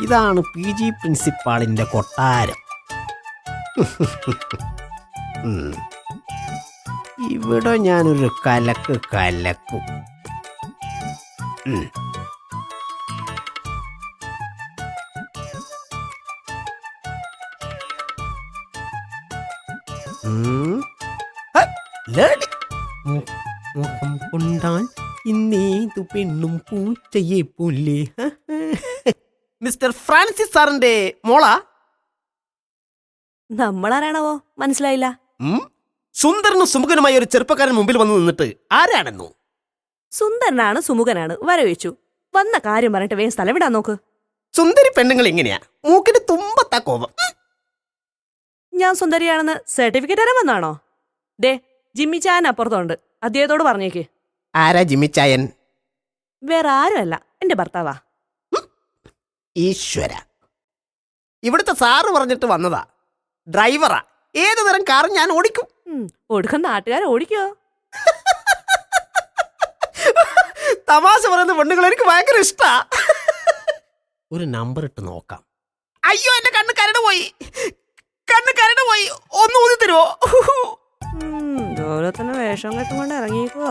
ഇതാണ് PG പ്രിൻസിപ്പാളിന്റെ കൊട്ടാരം. ഇവിടെ ഞാനൊരു കലക്കും. മുഖം കൊണ്ടാൽ ഇന്നേതു പെണ്ണും പൂച്ചയെ പോലെ. മിസ്റ്റർ ഫ്രാൻസിസ് സാറിന്റെ മോളാ? നമ്മളാരാണവോ മനസ്സിലായില്ല. സുന്ദരനും സുമുഖനുമായ ഒരു ചെറുപ്പക്കാരൻ മുമ്പിൽ വന്ന് നിന്നിട്ട് ആരാണെന്നോ? സുന്ദരനാണ് സുമുഖനാണ് വരവേച്ചു. വന്ന കാര്യം പറഞ്ഞിട്ട് വേഗം സ്ഥലം വിടാൻ നോക്ക്. സുന്ദരി പെണ്ണുങ്ങൾ എങ്ങനെയാ? മൂക്കിന് തുമ്പത്താ കോപം. ഞാൻ സുന്ദരിയാണെന്ന് സർട്ടിഫിക്കറ്റ് തരാൻ വന്നാണോ? ദേ ജിമ്മി ചായൻ അപ്പുറത്തുണ്ട്, അദ്ദേഹത്തോട് പറഞ്ഞേക്ക്. ആരാ ജിമ്മി ചായൻ? വേറെ ആരുമല്ല, എന്റെ ഭർത്താവാ. ഈശ്വര, ഇവിടുത്തെ സാറ് പറഞ്ഞിട്ട് വന്നതാ. ഡ്രൈവറാ. ഏതു തരം കാറും ഞാൻ ഓടിക്കും. ഒടുക്കം നാട്ടുകാർ ഓടിക്കോ? തമാശ പറയുന്ന പെണ്ണുങ്ങൾ എനിക്ക് ഭയങ്കര ഇഷ്ടാ. ഒരു നമ്പർ ഇട്ട് നോക്കാം. അയ്യോ, എന്റെ കണ്ണ് കരട് പോയി. ഒന്ന് ഊതി തരുമോ? ഇതുപോലെ തന്നെ വേഷം കെട്ടും കൊണ്ട് ഇറങ്ങിക്കോ.